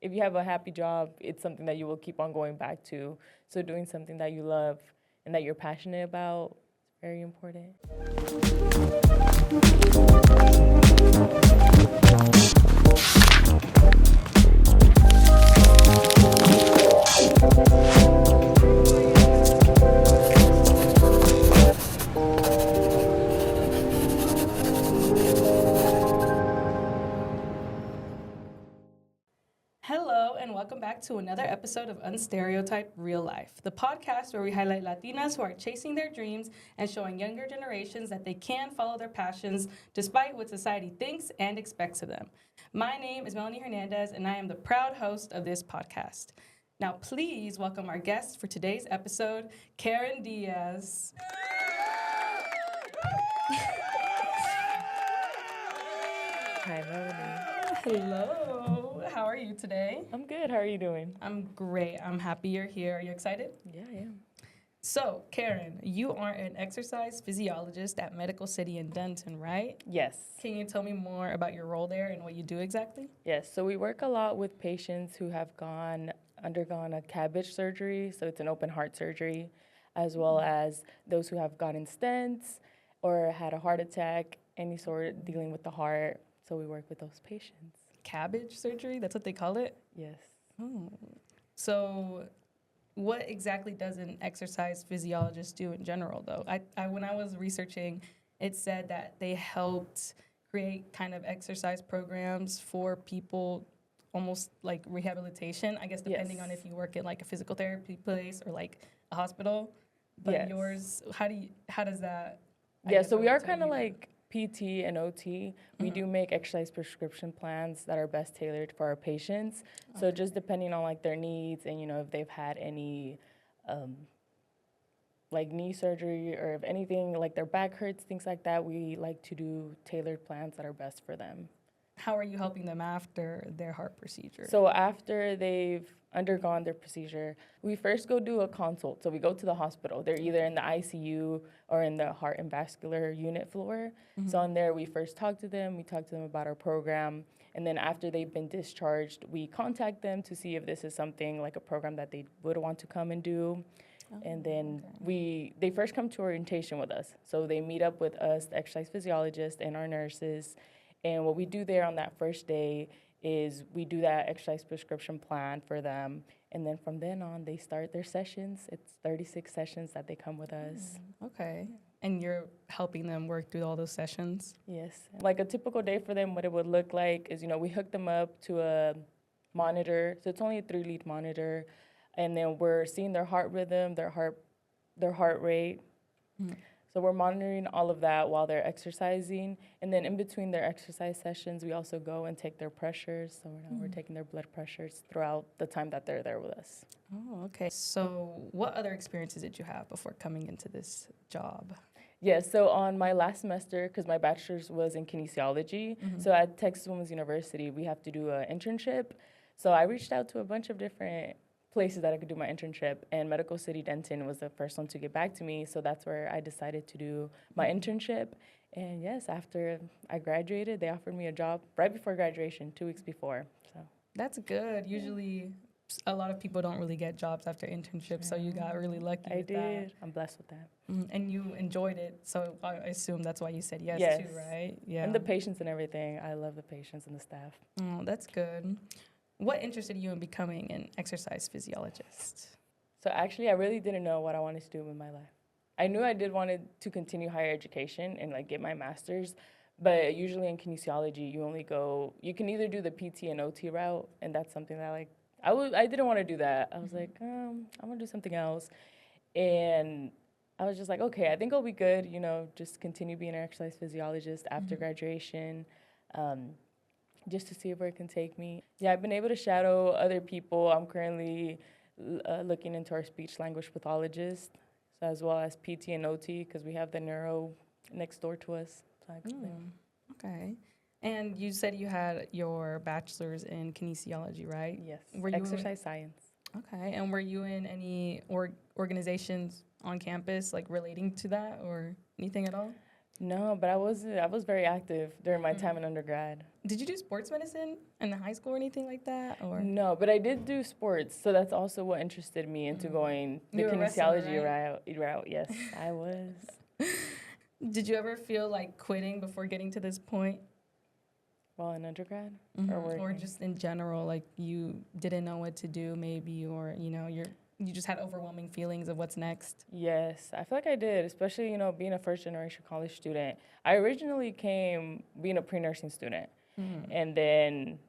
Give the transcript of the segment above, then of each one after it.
if you have a happy job, it's something that you will keep on going back to. So doing something that you love and that you're passionate about is very important. Hello, and welcome back to another episode of Unstereotyped Real Life, the podcast where we highlight Latinas who are chasing their dreams and showing younger generations that they can follow their passions despite what society thinks and expects of them. My name is Melanie Hernandez, and I am the proud host of this podcast. Now, please welcome our guest for today's episode, Karen Diaz. Hi, Melanie. Hello. How are you today? I'm good. How are you doing? I'm great. I'm happy you're here. Are you excited? Yeah, I am. So, Karen, you are an exercise physiologist at Medical City in Denton, right? Yes. Can you tell me more about your role there and what you do exactly? Yes, so we work a lot with patients who have undergone a cabbage surgery, so it's an open heart surgery, as well as those who have gotten stents or had a heart attack, any sort of dealing with the heart. So we work with those patients. Cabbage surgery? That's what they call it? Yes. Oh. So, what exactly does an exercise physiologist do in general, though? When I was researching, it said that they helped create kind of exercise programs for people, almost like rehabilitation, I guess, depending on if you work in like a physical therapy place or like a hospital. But yours, how does that? So we are kind of like PT and OT. We do make exercise prescription plans that are best tailored for our patients. Okay. So just depending on like their needs and, if they've had any like knee surgery or if anything like their back hurts, things like that, we like to do tailored plans that are best for them. How are you helping them after their heart procedure? So after they've undergone their procedure, we first go do a consult. So we go to the hospital. They're either in the ICU or in the heart and vascular unit floor. Mm-hmm. So on there, we first talk to them. We talk to them about our program. And then after they've been discharged, we contact them to see if this is something like a program that they would want to come and do. And then they first come to orientation with us. So they meet up with us, the exercise physiologist, and our nurses. And what we do there on that first day is we do that exercise prescription plan for them. And then from then on, they start their sessions. It's 36 sessions that they come with us. Okay. And you're helping them work through all those sessions? Yes. Like a typical day for them, what it would look like is, we hook them up to a monitor. So it's only a 3-lead monitor. And then we're seeing their heart rhythm, their heart rate. Mm-hmm. So we're monitoring all of that while they're exercising. And then in between their exercise sessions, we also go and take their pressures. So we're taking their blood pressures throughout the time that they're there with us. Oh, okay. So what other experiences did you have before coming into this job? So on my last semester, because my bachelor's was in kinesiology, so at Texas Women's University, we have to do an internship. So I reached out to a bunch of different places that I could do my internship, and Medical City Denton was the first one to get back to me, so that's where I decided to do my internship. And yes, after I graduated, they offered me a job right before graduation, 2 weeks before. So that's good. Usually a lot of people don't really get jobs after internships, so you got really lucky with that. I did. I'm blessed with that. And you enjoyed it, so I assume that's why you said yes too, right? Yeah. And the patients and everything. I love the patients and the staff. Oh, that's good. What interested you in becoming an exercise physiologist? So actually, I really didn't know what I wanted to do with my life. I knew I wanted to continue higher education and like get my master's, but usually in kinesiology, you can either do the PT and OT route, and that's something that I didn't want to do that. I was like, I'm gonna do something else, and I was just like, okay, I think I'll be good, just continue being an exercise physiologist after graduation. Just to see where it can take me. Yeah, I've been able to shadow other people. I'm currently looking into our speech language pathologist, as well as PT and OT, because we have the neuro next door to us. So okay. And you said you had your bachelor's in kinesiology, right? Yes. Exercise science. Okay. And were you in any organizations on campus, like relating to that or anything at all? No, but I was very active during my time in undergrad. Did you do sports medicine in high school or anything like that? Or No, but I did do sports, so that's also what interested me into going the You were a wrestler, kinesiology right? route. Yes, I was. did you ever feel like quitting before getting to this point? While in undergrad or Or working. just in general, like you didn't know what to do maybe, or you just had overwhelming feelings of what's next? Yes, I feel like I did, especially, being a first generation college student. I originally came being a pre-nursing student, and then,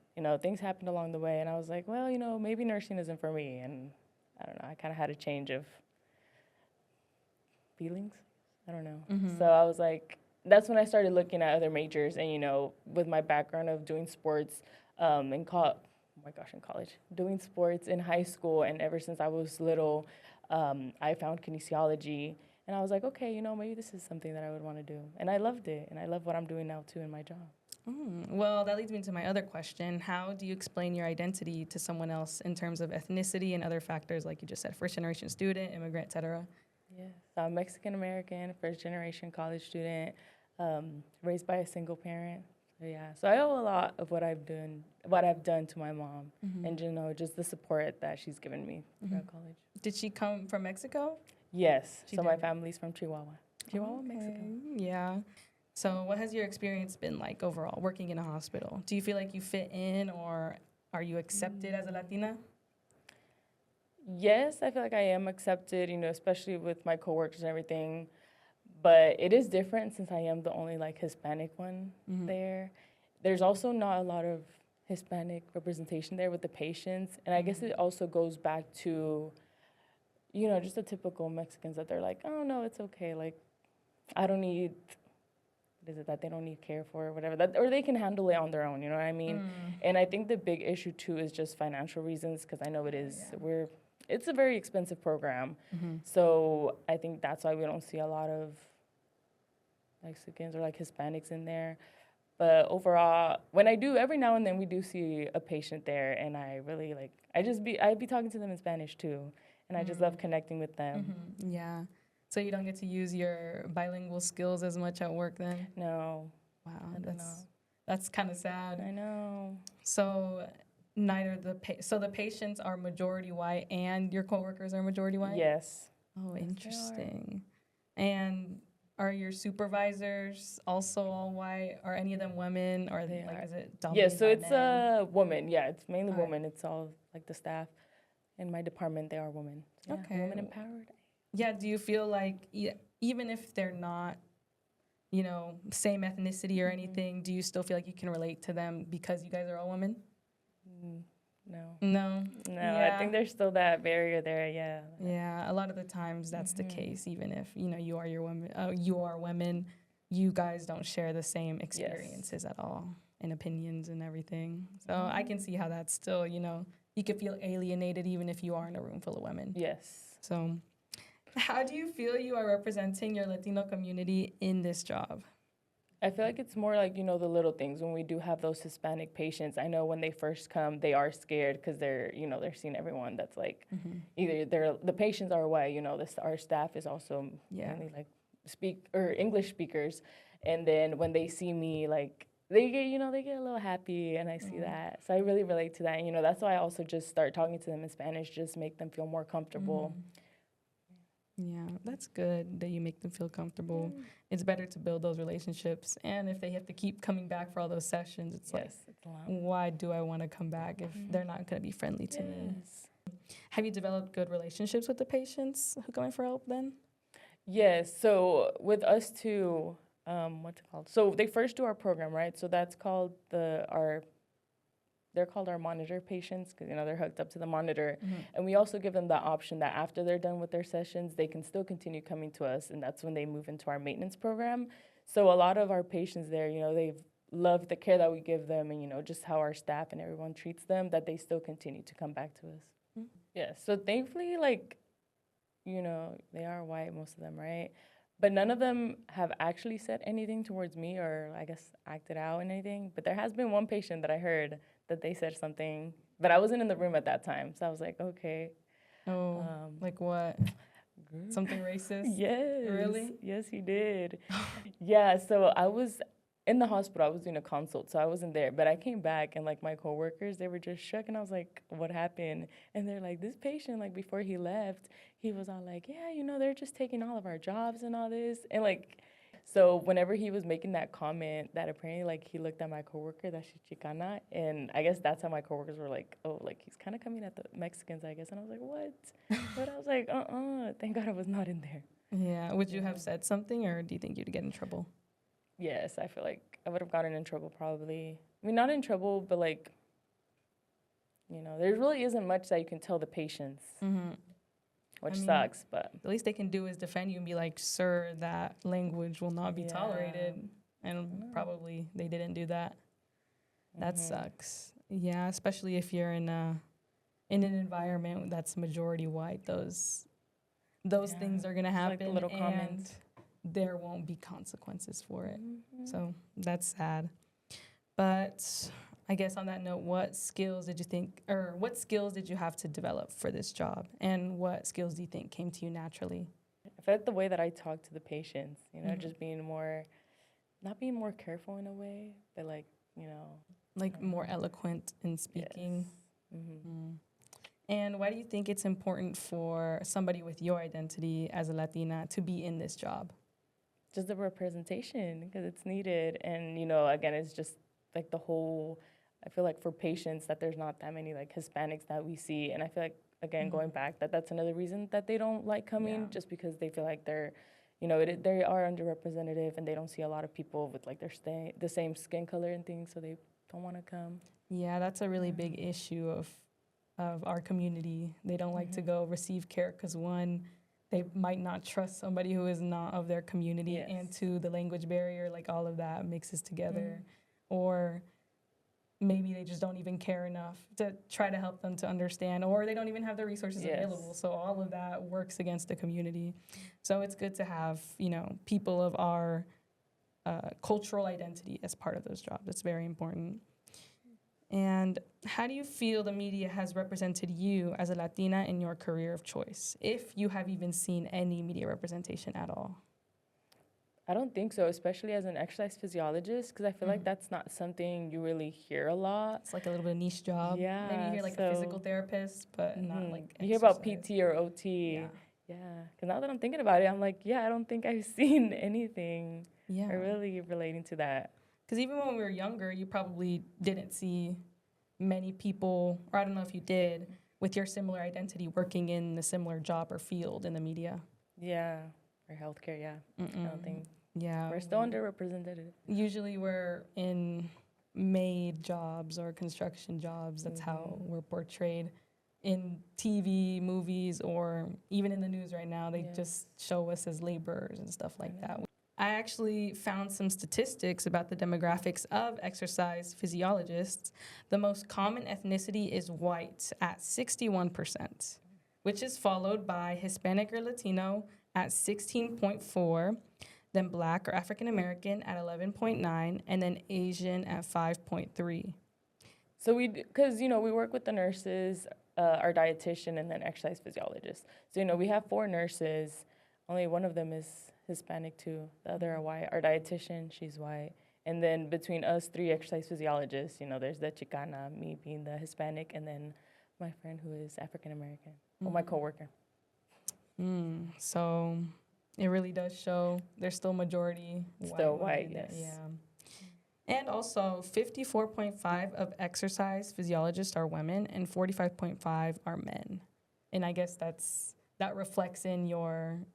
things happened along the way, and I was like, well, maybe nursing isn't for me, and I don't know, I kind of had a change of feelings. I don't know. So I was like, that's when I started looking at other majors, and, with my background of doing sports in college, oh my gosh, in college, doing sports in high school, and ever since I was little, I found kinesiology, and I was like, okay, maybe this is something that I would want to do. And I loved it, and I love what I'm doing now, too, in my job. Well, that leads me to my other question. How do you explain your identity to someone else in terms of ethnicity and other factors, like you just said, first generation student, immigrant, et cetera? Yeah, so I'm Mexican American, first generation college student, raised by a single parent. So yeah, so I owe a lot of what I've done to my mom, and just the support that she's given me throughout college. Did she come from Mexico? Yes, She so my did. family's from Chihuahua, Mexico. Yeah. So what has your experience been like overall working in a hospital? Do you feel like you fit in, or are you accepted as a Latina? Yes, I feel like I am accepted, especially with my coworkers and everything. But it is different since I am the only Hispanic one there. There's also not a lot of Hispanic representation there with the patients, and I guess it also goes back to, just the typical Mexicans that they're like, oh no, it's okay. Like, I don't need. What is it that they don't need care for or whatever that, or they can handle it on their own. You know what I mean? And I think the big issue too is just financial reasons, because I know it is. It's a very expensive program, so I think that's why we don't see a lot of Mexicans or Hispanics in there. But overall, when I do, every now and then we do see a patient there, and I really I'd be talking to them in Spanish too, and I just love connecting with them. Yeah. So you don't get to use your bilingual skills as much at work then? No, Wow, I don't know. that's kind of sad. I know. So the patients are majority white and your coworkers are majority white? Yes. Oh, Yes, they are. interesting. And are your supervisors also all white? Are any of them women? Or They are. is it Yeah, dominated so by it's men? a woman. Yeah, it's mainly Okay. women. It's all the staff in my department. They are women. So, yeah, Okay. women empowered. Yeah, do you feel like even if they're not, same ethnicity or anything, do you still feel like you can relate to them because you guys are all women? No. No. No, Yeah. I think there's still that barrier there. Yeah. Yeah, a lot of the times that's the case. Even if you are women, you guys don't share the same experiences at all and opinions and everything. So I can see how that's still you could feel alienated even if you are in a room full of women. Yes. So, how do you feel you are representing your Latino community in this job? I feel like it's more the little things. When we do have those Hispanic patients, I know when they first come, they are scared because they're seeing everyone that's either the patients are white, our staff is also mainly English speakers. And then when they see me, they get a little happy, and I see that. So I really relate to that. And, that's why I also just start talking to them in Spanish, just make them feel more comfortable. Yeah, that's good that you make them feel comfortable. It's better to build those relationships. And if they have to keep coming back for all those sessions, it's It's a lot. why do I want to come back if they're not going to be friendly to me? Have you developed good relationships with the patients who come in for help then? Yes. So with us too, what's it called? So they first do our program, right? So that's called they're called our monitor patients because, they're hooked up to the monitor. And we also give them the option that after they're done with their sessions, they can still continue coming to us. And that's when they move into our maintenance program. So a lot of our patients there, they've loved the care that we give them and, just how our staff and everyone treats them, that they still continue to come back to us. Yeah. So thankfully, they are white, most of them, right? But none of them have actually said anything towards me or, I guess, acted out in anything. But there has been one patient that I heard that they said something, but I wasn't in the room at that time. So I was like, okay. Oh, like what? something racist? Yes. Really? Yes, he did. Yeah, so I was in the hospital. I was doing a consult, so I wasn't there. But I came back, and like my coworkers, they were just shook, and I was like, "What happened?" And they're like, "This patient, like before he left, he was all like, yeah, they're just taking all of our jobs and all this." And like, so whenever he was making that comment, that apparently like he looked at my coworker, that she's Chicana, and I guess that's how my coworkers were like, "Oh, like he's kind of coming at the Mexicans, I guess." And I was like, "What?" But I was like, thank God I was not in there. Yeah. Would you have said something, or do you think you'd get in trouble? Yes, I feel like I would have gotten in trouble probably. I mean, not in trouble, but like, there really isn't much that you can tell the patients, Mm-hmm. which I mean, sucks, but The least they can do is defend you and be like, "Sir, that language will not be yeah. tolerated." And probably they didn't do that. That Mhm. sucks. Yeah, especially if you're in an environment that's majority white. Those Yeah. things are gonna Just happen, like the little and comments. there won't be consequences for it. Mhm. So that's sad. But I guess on that note, what skills did you have to develop for this job? And what skills do you think came to you naturally? I feel like the way that I talk to the patients, Mhm. just being more, not being more careful in a way, but like, Like more eloquent in speaking. yes. Hmm. Mm. And why do you think it's important for somebody with your identity as a Latina to be in this job? Just the representation, because it's needed. And, again, it's just like I feel like for patients that there's not that many like Hispanics that we see. And I feel like, again, going back, that's another reason that they don't like coming, Yeah. just because they feel like they're, they are underrepresented and they don't see a lot of people with like the same skin color and things, so they don't want to come. Yeah, that's a really big issue of our community. They don't like to go receive care because, one, they might not trust somebody who is not of their community, Yes. and two, the language barrier, like all of that mixes together. Or maybe they just don't even care enough to try to help them to understand, or they don't even have the resources Yes. available. So all of that works against the community. So it's good to have, people of our cultural identity as part of those jobs. It's very important. And how do you feel the media has represented you as a Latina in your career of choice, if you have even seen any media representation at all? I don't think so, especially as an exercise physiologist, because I feel like that's not something you really hear a lot. It's like a little bit of niche job. Yeah, Maybe you hear like a physical therapist, but not like you hear about exercise. PT or OT. Yeah. Yeah, because now that I'm thinking about it, I'm like, yeah, I don't think I've seen anything Yeah. really relating to that. Because even when we were younger, you probably didn't see many people, or I don't know if you did, with your similar identity working in a similar job or field in the media. Yeah, or healthcare, yeah. I don't think. Yeah. We're still underrepresented. Usually we're in maid jobs or construction jobs. That's how we're portrayed in TV, movies, or even in the news right now. They just show us as laborers and stuff like that. I actually found some statistics about the demographics of exercise physiologists. The most common ethnicity is white at 61%, which is followed by Hispanic or Latino at 16.4%, then Black or African American at 11.9%, and then Asian at 5.3%. So because, we work with the nurses, our dietitian, and then exercise physiologists. So, we have 4 nurses. Only one of them is Hispanic too. The other are white. Our dietitian, she's white. And then between us 3 exercise physiologists, there's the Chicana, me being the Hispanic, and then my friend who is African American, or my coworker. So it really does show there's still majority Still white, yes. Yeah. And also 54.5% of exercise physiologists are women and 45.5% are men. And I guess that reflects in your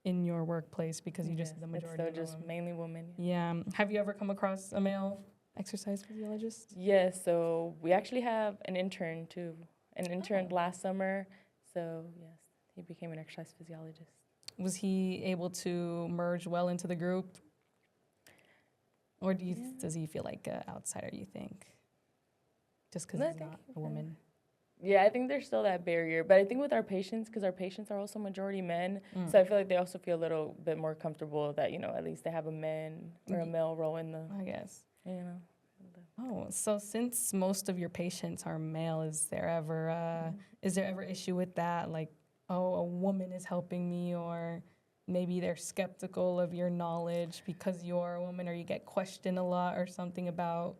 workplace, because you just said the majority It's still are just women. mainly women. Yeah. Have you ever come across a male exercise physiologist? Yes, so we actually have an intern too. An intern last summer. So yes, he became an exercise physiologist. Was he able to merge well into the group? Or does he feel like an outsider, you think? Just because he's not a woman? Yeah, I think there's still that barrier. But I think with our patients, because our patients are also majority men, so I feel like they also feel a little bit more comfortable that, at least they have a man or a male role in the, I guess. Oh, so since most of your patients are male, is there ever issue with that? Like oh, a woman is helping me, or maybe they're skeptical of your knowledge because you're a woman, or you get questioned a lot or something about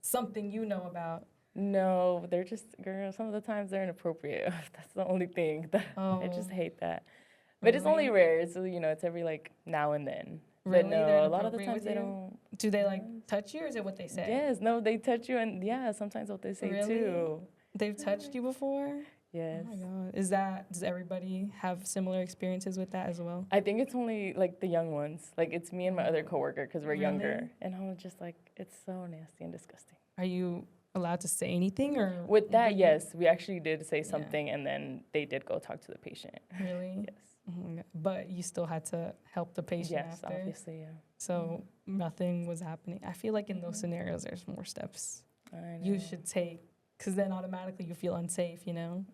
something you know about? No, they're just, girl, some of the times they're inappropriate. That's the only thing that I just Oh, hate that. But it's only really? rare. It's, it's every like now and then. But Really? They're no, a lot of the inappropriate times with they you? don't. Do they like Yes. touch you, or is it what they say? Yes, no, they touch you, and yeah, sometimes what they say Really? too. They've touched you before? Yes. Oh my God. Does everybody have similar experiences with that as well? I think it's only like the young ones. Like it's me and my other coworker because we're Really? younger, and I'm just like, it's so nasty and disgusting. Are you allowed to say anything, or? With that, do you- yes, we actually did say Yeah. something, and then they did go talk to the patient. Really? Yes. Oh my God. But you still had to help the patient Yes, after? obviously, yeah. So nothing was happening. I feel like in those scenarios, there's more steps I know. you should take, because then automatically you feel unsafe, you know?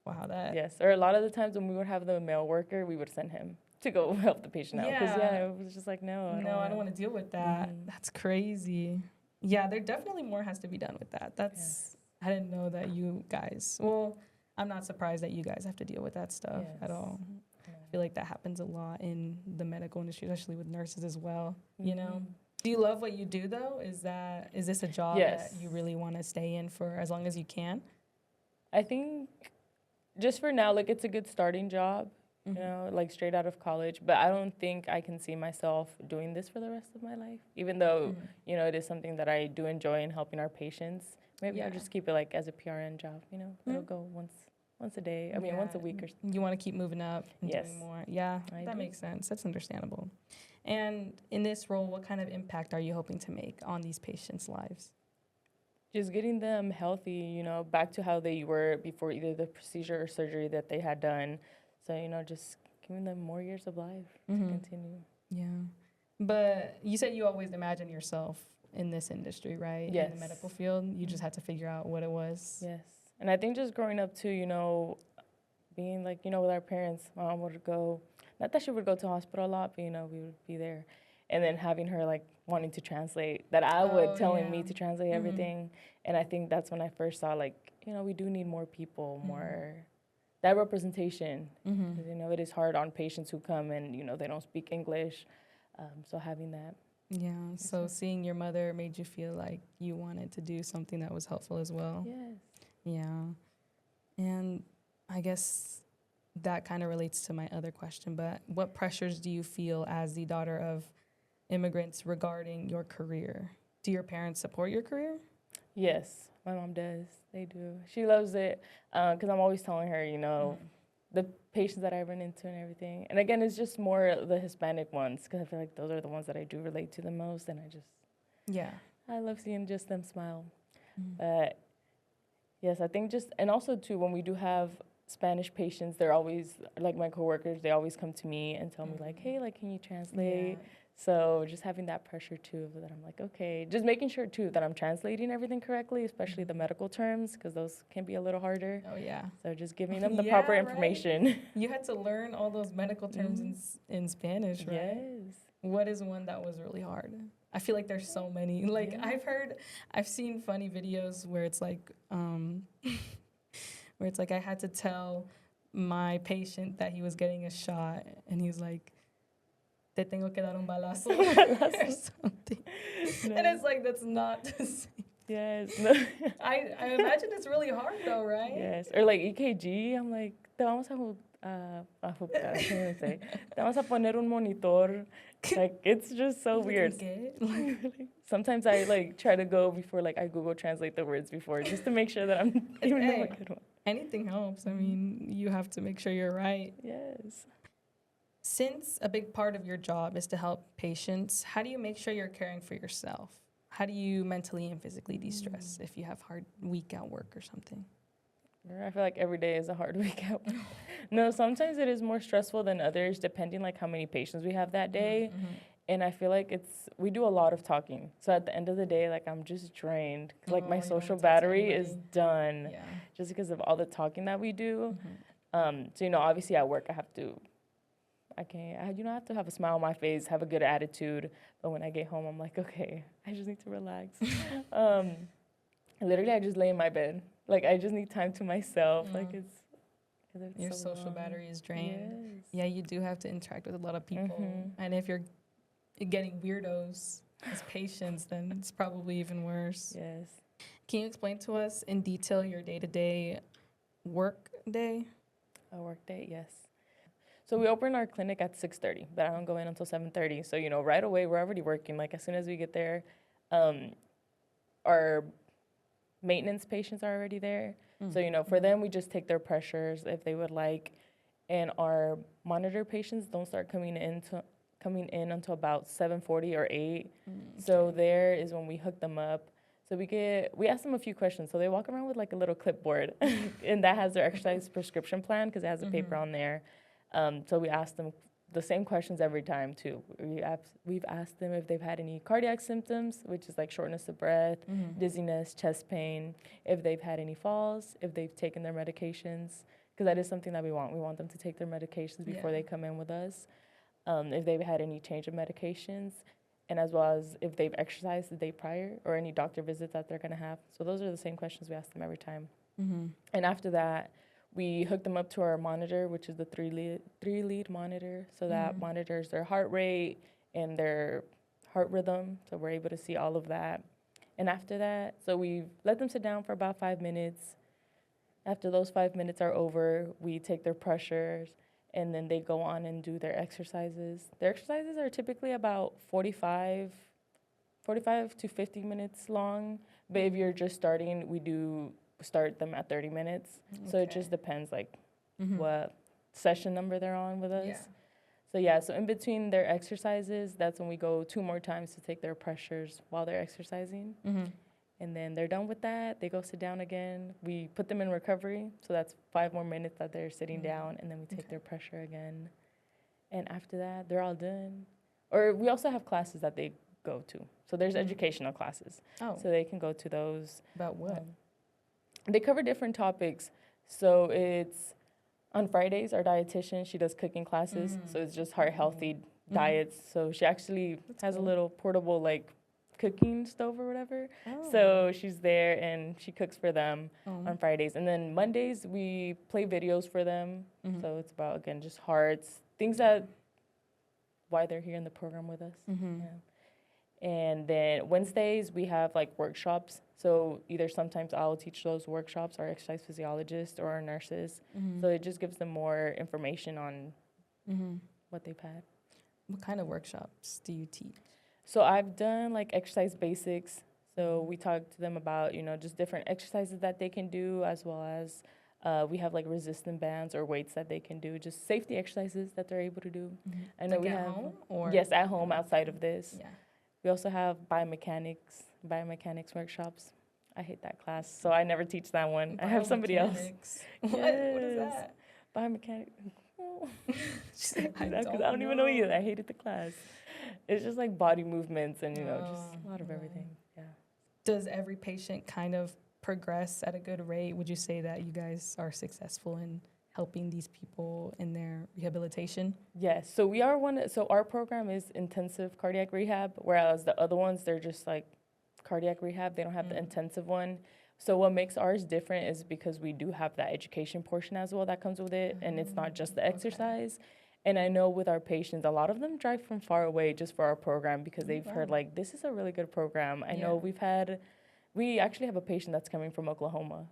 Wow, that. Yes, or a lot of the times when we would have the male worker, we would send him to go help the patient out. Because, Yeah. it was just like, no, I don't want to deal with that. That's crazy. Yeah, there definitely more has to be done with that. I didn't know that you guys, well, I'm not surprised that you guys have to deal with that stuff at all. I feel like that happens a lot in the medical industry, especially with nurses as well, you know? Do you love what you do, though? Is this a job Yes. that you really want to stay in for as long as you can? I think just for now, like, it's a good starting job, you know, like straight out of college. But I don't think I can see myself doing this for the rest of my life, even though, it is something that I do enjoy in helping our patients. Maybe I'll just keep it like as a PRN job, It'll go once a day. I mean, once a week or something. You want to keep moving up and Yes. doing more. Yeah, I that do. makes sense. That's understandable. And in this role, what kind of impact are you hoping to make on these patients' lives? Just getting them healthy, back to how they were before either the procedure or surgery that they had done. So, just giving them more years of life to continue. Yeah. But you said you always imagined yourself in this industry, right? Yes. In the medical field. You just had to figure out what it was. Yes. And I think just growing up too, being like, with our parents, my mom would go, not that she would go to hospital a lot, but, we would be there. And then having her like wanting to translate, that I would telling me to translate everything. And I think that's when I first saw like, we do need more people, more that representation. 'Cause, it is hard on patients who come and, they don't speak English. So having that. Yeah. So seeing your mother made you feel like you wanted to do something that was helpful as well. Yes. Yeah. And I guess that kind of relates to my other question, but what pressures do you feel as the daughter of immigrants regarding your career? Do your parents support your career? Yes, my mom does. They do. She loves it because I'm always telling her, the patients that I run into and everything. And again, it's just more the Hispanic ones because I feel like those are the ones that I do relate to the most. And I love seeing just them smile. But yes, I think and also too, when we do have Spanish patients, they're always, like my coworkers, they always come to me and tell me like, hey, like, can you translate? Yeah. So just having that pressure too, that I'm like, okay, just making sure too that I'm translating everything correctly, especially the medical terms, because those can be a little harder. Oh, yeah. So just giving them the proper information. Right? You had to learn all those medical terms in Spanish, right? Yes. What is one that was really hard? I feel like there's so many. Like I've seen funny videos where it's like, I had to tell my patient that he was getting a shot, and he's like, te tengo que dar un balazo or something. No. And it's like, that's not the same. Yes. No. I imagine it's really hard though, right? Yes. Or like EKG, I'm like, te vamos I can't say. Te vamos a poner un monitor. Like, it's just so weird. Sometimes I like try to go before, like I Google translate the words before just to make sure that I'm giving them a good one. Anything helps. I mean, you have to make sure you're right. Yes. Since a big part of your job is to help patients, how do you make sure you're caring for yourself? How do you mentally and physically de-stress if you have hard week at work or something? I feel like every day is a hard week at work. No, sometimes it is more stressful than others, depending like how many patients we have that day. And I feel like we do a lot of talking. So at the end of the day, like I'm just drained. Like my social battery is done just because of all the talking that we do. So, obviously at work I have to have a smile on my face, have a good attitude. But when I get home, I'm like, okay, I just need to relax. Literally, I just lay in my bed. Like, I just need time to myself. Like, because it's Your so social long. battery is drained. Yes. Yeah, you do have to interact with a lot of people. Mhm. And if you're getting weirdos as patients, then it's probably even worse. Yes. Can you explain to us in detail your day-to-day work day? A work day, yes. So we open our clinic at 6:30, but I don't go in until 7:30. So, right away, we're already working. Like, as soon as we get there, our maintenance patients are already there. So, for them, we just take their pressures if they would like. And our monitor patients don't start coming in until about 7:40 or 8. So there is when we hook them up. So we ask them a few questions. So they walk around with like a little clipboard, and that has their exercise prescription plan because it has a paper on there. So we ask them the same questions every time too. We've asked them if they've had any cardiac symptoms, which is like shortness of breath, dizziness, chest pain, if they've had any falls, if they've taken their medications, because that is something that we want. We want them to take their medications before they come in with us. If they've had any change of medications, and as well as if they've exercised the day prior or any doctor visits that they're going to have. So those are the same questions we ask them every time. And after that, we hook them up to our monitor, which is the three lead monitor. So that monitors their heart rate and their heart rhythm. So we're able to see all of that. And after that, so we let them sit down for about 5 minutes. After those 5 minutes are over, we take their pressures, and then they go on and do their exercises. Their exercises are typically about 45 to 50 minutes long. But if you're just starting, we do start them at 30 minutes. So it just depends, like, what session number they're on with us. So in between their exercises, that's when we go 2 more times to take their pressures while they're exercising. And then they're done with that. They go sit down again. We put them in recovery. So that's 5 more minutes that they're sitting down. And then we take their pressure again. And after that, they're all done. Or we also have classes that they go to. So there's educational classes. So they can go to those. About what? They cover different topics. So it's on Fridays, our dietitian, she does cooking classes. So it's just heart-healthy diets. So she actually has a little portable, like, cooking stove or whatever. So she's there and she cooks for them on Fridays. And then Mondays we play videos for them. So it's about, again, just hearts, things that why they're here in the program with us. And then Wednesdays we have like workshops. So either sometimes I'll teach those workshops, our exercise physiologist or our nurses. So it just gives them more information on what they've had. What kind of workshops do you teach? So I've done like exercise basics. So we talk to them about, just different exercises that they can do, as well as we have like resistant bands or weights that they can do, just safety exercises that they're able to do. I know Like we at have home or? yes, at home outside of this. Yeah. We also have biomechanics workshops. I hate that class, so I never teach that one. I have somebody else. What is that? Biomechanics. I I don't even know either. I hated the class. It's just like body movements and, just a lot of everything. Yeah. Does every patient kind of progress at a good rate? Would you say that you guys are successful in helping these people in their rehabilitation? Yes. So so our program is intensive cardiac rehab, whereas the other ones, they're just like cardiac rehab. They don't have the intensive one. So what makes ours different is because we do have that education portion as well that comes with it, and it's not just the exercise. And I know with our patients, a lot of them drive from far away just for our program because they've heard, like, this is a really good program. I know we actually have a patient that's coming from Oklahoma.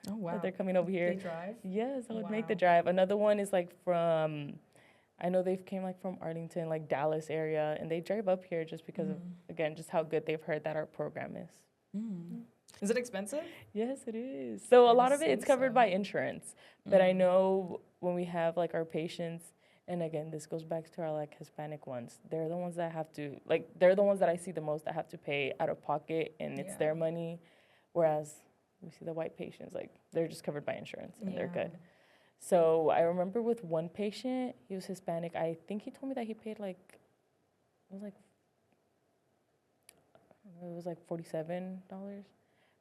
Oh, wow. That they're coming over here. They drive? Yes, I would make the drive. Another one is, like, I know they've came, like, from Arlington, like, Dallas area, and they drive up here just because of, again, just how good they've heard that our program is. Is it expensive? Yes, it is. So a lot of it's covered by insurance. But I know when we have, like, our patients, and again, this goes back to our, like, Hispanic ones. They're the ones that have to, like, they're the ones that I see the most that have to pay out of pocket, and it's their money. Whereas we see the white patients, like, they're just covered by insurance, and they're good. So I remember with one patient, he was Hispanic. I think he told me that he paid, like, it was like $47.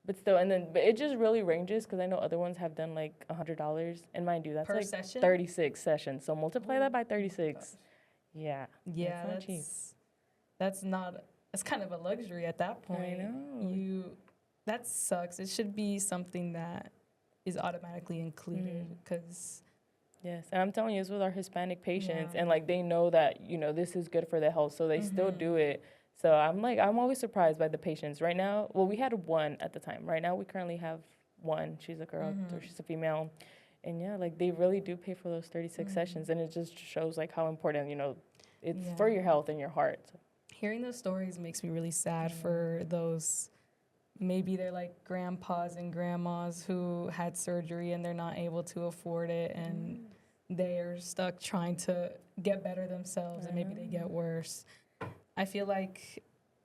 But still, but it just really ranges because I know other ones have done like $100. And mind you, that's Per like session? 36 sessions. So multiply that by 36. Yeah. Yeah, that's not cheap. That's kind of a luxury at that point. I know. That sucks. It should be something that is automatically included because Yes, and I'm telling you, it's with our Hispanic patients, Yeah. and like they know that this is good for their health, so they still do it. So I'm always surprised by the patients. Right now, well, we had one at the time. Right now, we currently have one. She's a girl, or she's a female, and yeah, like they really do pay for those 36 sessions, and it just shows like how important it's for your health and your heart. Hearing those stories makes me really sad for those. Maybe they're like grandpas and grandmas who had surgery and they're not able to afford it, and they're stuck trying to get better themselves, and maybe they get worse. I feel like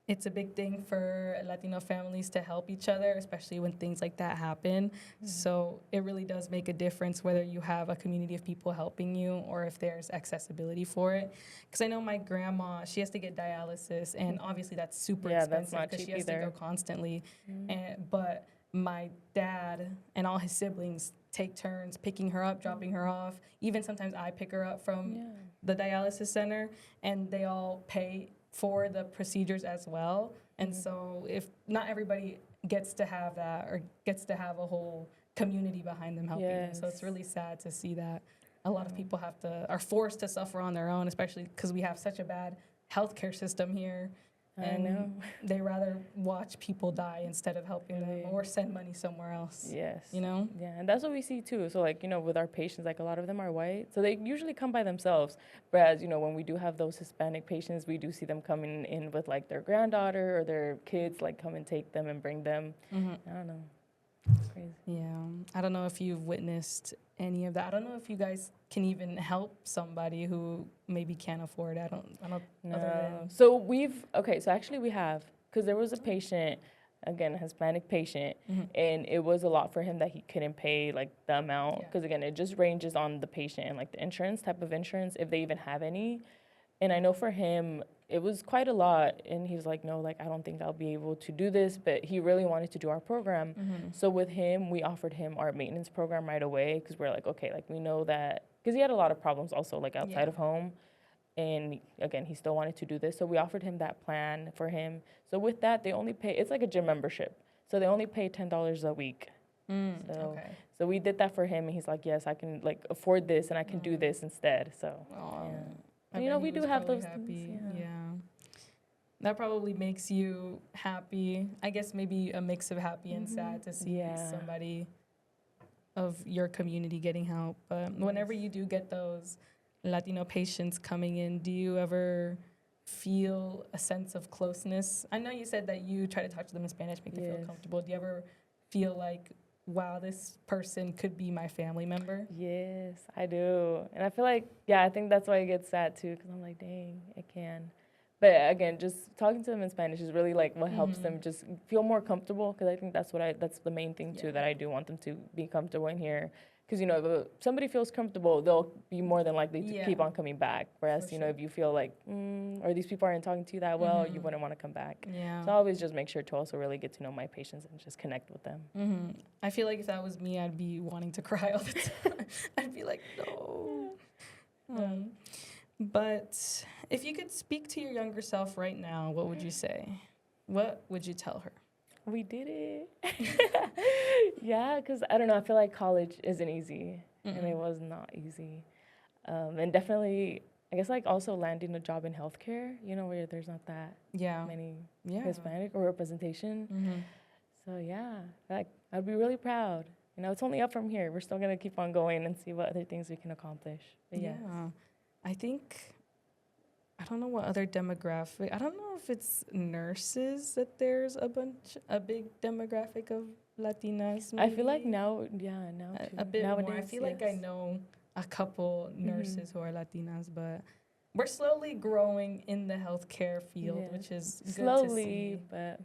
it's a big thing for Latino families to help each other, especially when things like that happen. So it really does make a difference whether you have a community of people helping you or if there's accessibility for it. Because I know my grandma, she has to get dialysis, and obviously that's super expensive because she has to go constantly. But my dad and all his siblings take turns picking her up, dropping her off. Even sometimes I pick her up from the dialysis center, and they all pay for the procedures as well. And so if not everybody gets to have that or gets to have a whole community behind them helping them. So it's really sad to see that a lot of people are forced to suffer on their own, especially because we have such a bad healthcare system here. And they rather watch people die instead of helping them or send money somewhere else. Yes. Yeah, and that's what we see too. So like, with our patients, like a lot of them are white. So they usually come by themselves. Whereas, when we do have those Hispanic patients, we do see them coming in with like their granddaughter or their kids, like come and take them and bring them. I don't know. It's crazy. Yeah. I don't know if you've witnessed any of that. I don't know if you guys can even help somebody who maybe can't afford it. I don't No. So actually we have, because there was a patient, again, a Hispanic patient, and it was a lot for him that he couldn't pay like the amount, because again, it just ranges on the patient and like the insurance, type of insurance, if they even have any. And I know for him, it was quite a lot. And he was like, no, like, I don't think I'll be able to do this. But he really wanted to do our program. So with him, we offered him our maintenance program right away, because we're like, okay, like we know that, because he had a lot of problems also like outside of home. And again, he still wanted to do this. So we offered him that plan for him. So with that, they only pay, it's like a gym membership. So they only pay $10 a week. So we did that for him. And he's like, yes, I can like afford this and I can do this instead. So, and, we do have those happy. things. Yeah. That probably makes you happy. I guess maybe a mix of happy and sad to see somebody of your community getting help. But whenever you do get those Latino patients coming in, do you ever feel a sense of closeness? I know you said that you try to talk to them in Spanish, make them feel comfortable. Do you ever feel like, wow, this person could be my family member? Yes, I do. And I feel like, I think that's why it gets sad too, because I'm like, dang, it can. But again, just talking to them in Spanish is really like what helps them just feel more comfortable, because I think that's the main thing too, that I do want them to be comfortable in here. Because, if somebody feels comfortable, they'll be more than likely to keep on coming back. Whereas, if you feel like, or these people aren't talking to you that well, you wouldn't want to come back. Yeah. So I always just make sure to also really get to know my patients and just connect with them. I feel like if that was me, I'd be wanting to cry all the time. I'd be like, no. But if you could speak to your younger self right now, what would you say? What would you tell her? We did it. Because I don't know, I feel like college isn't easy, and it was not easy. And definitely, I guess, like, also landing a job in healthcare, where there's not that many Hispanic or representation. So, like, I'd be really proud. It's only up from here. We're still going to keep on going and see what other things we can accomplish. But I think, I don't know what other demographic, I don't know if it's nurses that there's a big demographic of Latinas. Maybe. I feel like now too. A bit Nowadays, more. I feel like I know a couple nurses who are Latinas, but we're slowly growing in the healthcare field, which is good to see. But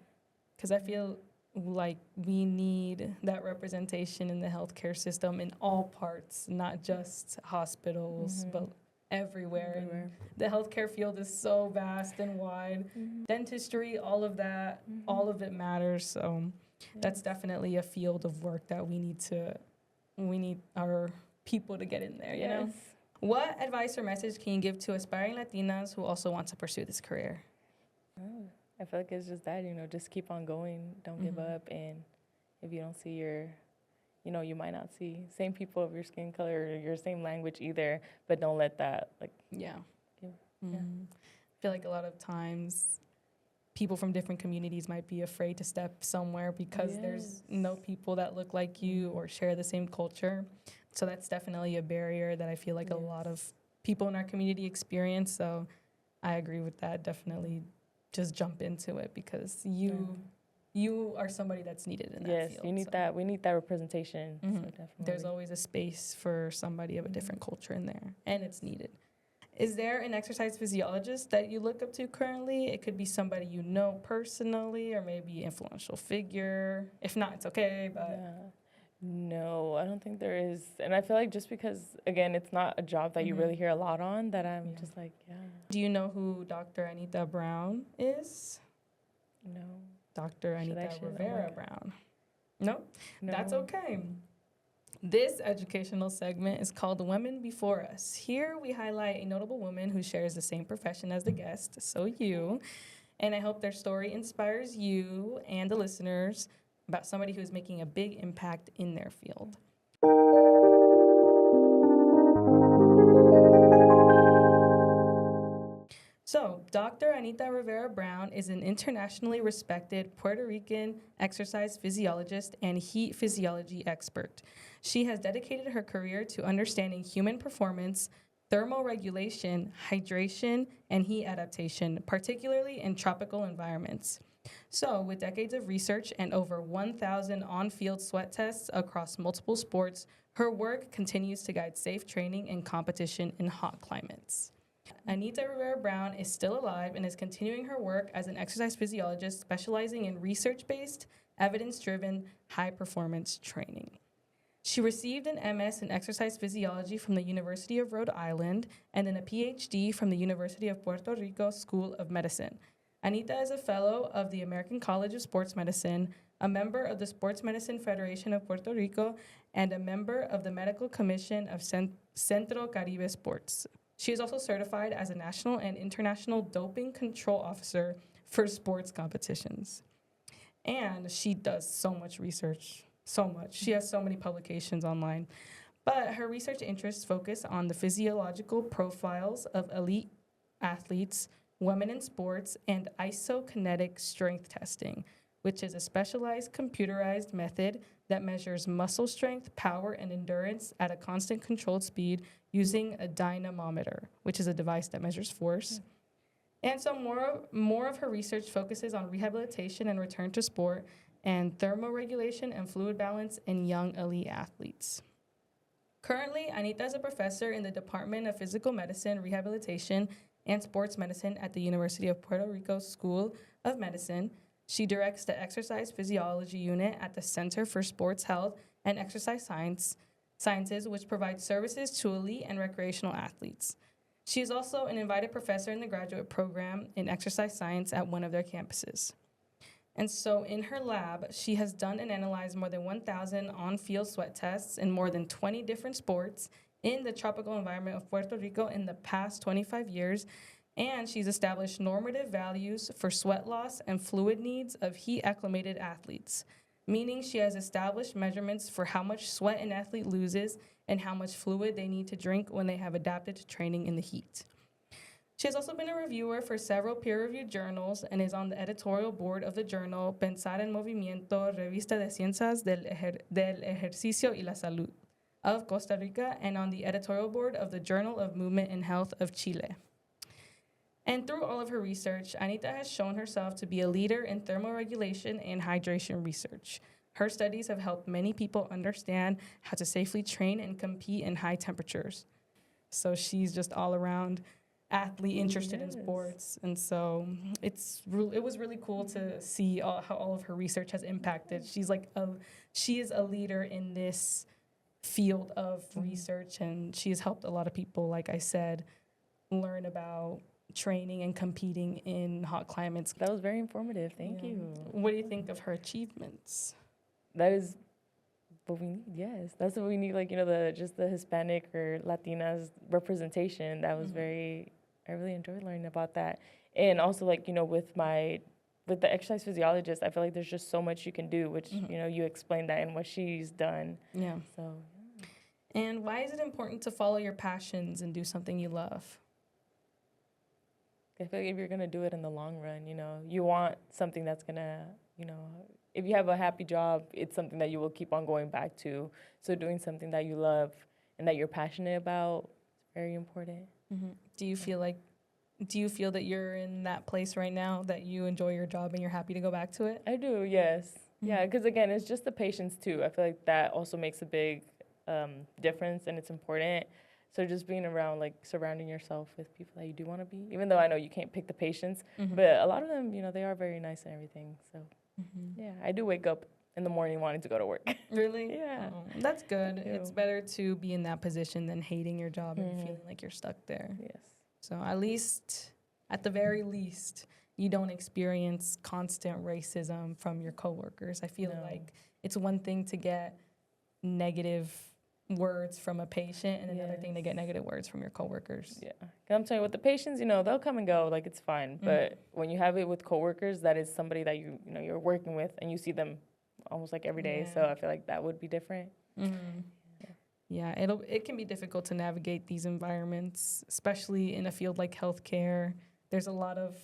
because I feel like we need that representation in the healthcare system in all parts, not just hospitals, but everywhere. And the healthcare field is so vast and wide. Dentistry, all of that, all of it matters. So that's definitely a field of work that we need our people to get in there, you know? What advice or message can you give to aspiring Latinas who also want to pursue this career? I feel like it's just that, just keep on going, don't give up, and if you don't see you know, you might not see same people of your skin color or your same language either, but don't let that, like, Yeah. give, yeah. I feel like a lot of times people from different communities might be afraid to step somewhere because there's no people that look like you or share the same culture. So that's definitely a barrier that I feel like a lot of people in our community experience. So I agree with that. Definitely just jump into it because you are somebody that's needed in that field. Yes, you need that. We need that representation. So definitely. There's always a space for somebody of a different culture in there, and it's needed. Is there an exercise physiologist that you look up to currently? It could be somebody you know personally or maybe influential figure. If not, it's okay, but... No, I don't think there is. And I feel like just because, again, it's not a job that you really hear a lot on, that I'm just like, Do you know who Dr. Anita Brown is? No. Dr. Anita Oh Rivera Brown. No, that's okay. This educational segment is called Women Before Us. Here we highlight a notable woman who shares the same profession as the guest, so you, and I hope their story inspires you and the listeners about somebody who is making a big impact in their field. So, Dr. Anita Rivera Brown is an internationally respected Puerto Rican exercise physiologist and heat physiology expert. She has dedicated her career to understanding human performance, thermoregulation, hydration, and heat adaptation, particularly in tropical environments. So, with decades of research and over 1,000 on-field sweat tests across multiple sports, her work continues to guide safe training and competition in hot climates. Anita Rivera Brown is still alive and is continuing her work as an exercise physiologist specializing in research-based, evidence-driven, high-performance training. She received an MS in exercise physiology from the University of Rhode Island and then a PhD from the University of Puerto Rico School of Medicine. Anita is a fellow of the American College of Sports Medicine, a member of the Sports Medicine Federation of Puerto Rico, and a member of the Medical Commission of Centro Caribe Sports. She is also certified as a national and international doping control officer for sports competitions. And she does so much research, so much. She has so many publications online. But her research interests focus on the physiological profiles of elite athletes, women in sports, and isokinetic strength testing, which is a specialized computerized method that measures muscle strength, power, and endurance at a constant controlled speed using a dynamometer, which is a device that measures force. And so more of her research focuses on rehabilitation and return to sport and thermoregulation and fluid balance in young elite athletes. Currently, Anita is a professor in the Department of Physical Medicine, Rehabilitation, and Sports Medicine at the University of Puerto Rico School of Medicine. She directs the Exercise Physiology Unit at the Center for Sports Health and Exercise Sciences, which provides services to elite and recreational athletes. She is also an invited professor in the graduate program in exercise science at one of their campuses. And so in her lab, she has done and analyzed more than 1,000 on-field sweat tests in more than 20 different sports in the tropical environment of Puerto Rico in the past 25 years. And she's established normative values for sweat loss and fluid needs of heat-acclimated athletes, meaning she has established measurements for how much sweat an athlete loses and how much fluid they need to drink when they have adapted to training in the heat. She has also been a reviewer for several peer-reviewed journals and is on the editorial board of the journal Pensar en Movimiento, Revista de Ciencias del Ejercicio y la Salud of Costa Rica, and on the editorial board of the Journal of Movement and Health of Chile. And through all of her research, Anita has shown herself to be a leader in thermoregulation and hydration research. Her studies have helped many people understand how to safely train and compete in high temperatures. So she's just all around athlete interested in sports. And so it was really cool to see how all of her research has impacted. She is a leader in this field of research, and she has helped a lot of people, like I said, learn about training and competing in hot climates. That was very informative. Thank you. What do you think of her achievements? That is what we need. Yes, that's what we need. Like, you know, the Hispanic or Latinas representation. That was I really enjoyed learning about that. And also, like, you know, with my with the exercise physiologist, I feel like there's just so much you can do, which, Mhm. you know, you explained that in what she's done. Yeah. So, And why is it important to follow your passions and do something you love? I feel like if you're going to do it in the long run, you know, you want something that's going to, you know, if you have a happy job, it's something that you will keep on going back to. So doing something that you love and that you're passionate about is very important. Mm-hmm. Do you feel that you're in that place right now, that you enjoy your job and you're happy to go back to it? I do, yes. Mhm. Yeah, because again, it's just the patience too. I feel like that also makes a big difference, and it's important. So just being around, like surrounding yourself with people that you do want to be, even though I know you can't pick the patients, Mhm. but a lot of them, you know, they are very nice and everything. So Mhm. yeah, I do wake up in the morning wanting to go to work. Really? Yeah. Oh, that's good. Thank you. It's better to be in that position than hating your job and Mhm. feeling like you're stuck there. Yes. So at the very least, you don't experience constant racism from your coworkers. I feel No. like it's one thing to get negative words from a patient and another thing to get negative words from your coworkers. Yeah. 'Cause I'm telling you, with the patients, you know, they'll come and go, like it's fine. But when you have it with coworkers, that is somebody that you know, you're working with and you see them almost like every day. So Yeah. I feel like that would be different. Mhm. Yeah, it can be difficult to navigate these environments, especially in a field like healthcare. There's a lot of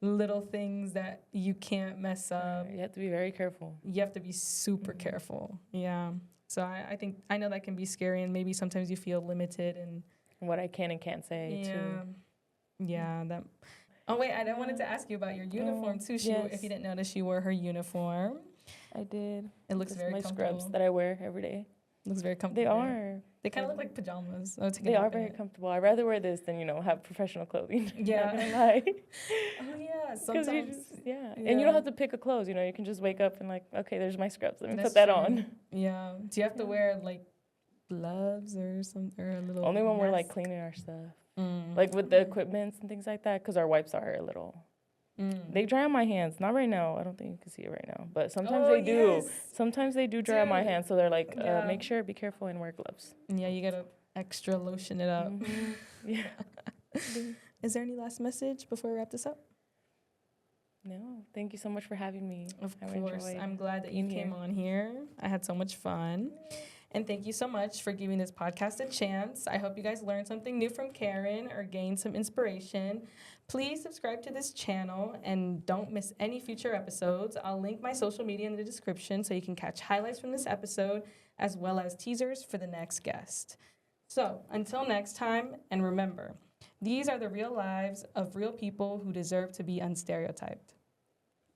little things that you can't mess up. You have to be very careful. You have to be super careful. Yeah. So I think I know that can be scary, and maybe sometimes you feel limited and What I can and can't say too. yeah. That. Oh wait, I wanted to ask you about your uniform too. yes. If you didn't notice, she wore her uniform. I did. It looks Just very my comfortable. scrubs that I wear every day. Looks very comfortable. They are. They kind of look like pajamas. I would take a They nap are in very it. comfortable. I'd rather wear this than, you know, have professional clothing. Yeah. Not gonna lie. Oh yeah, Because sometimes. and you don't have to pick a clothes. You know, you can just wake up and like, okay, there's my scrubs. Let me That's put that true. on. Yeah. Do you have to wear like gloves or something, or a little? Only when we're like mask? cleaning our stuff, Mm. like with the equipments and things like that, because our wipes are a little. They dry on my hands. Not right now. I don't think you can see it right now, but sometimes they do. Yes. Sometimes they do dry on my Dude. hands, so they're like, Yeah. make sure, be careful, and wear gloves. Yeah, you gotta extra lotion it up. Yeah. Is there any last message before we wrap this up? No, thank you so much for having me. Of I've course. enjoyed I'm glad that you being came here. on here. I had so much fun. And thank you so much for giving this podcast a chance. I hope you guys learned something new from Karen or gained some inspiration. Please subscribe to this channel and don't miss any future episodes. I'll link my social media in the description so you can catch highlights from this episode as well as teasers for the next guest. So until next time, and remember, these are the real lives of real people who deserve to be unstereotyped.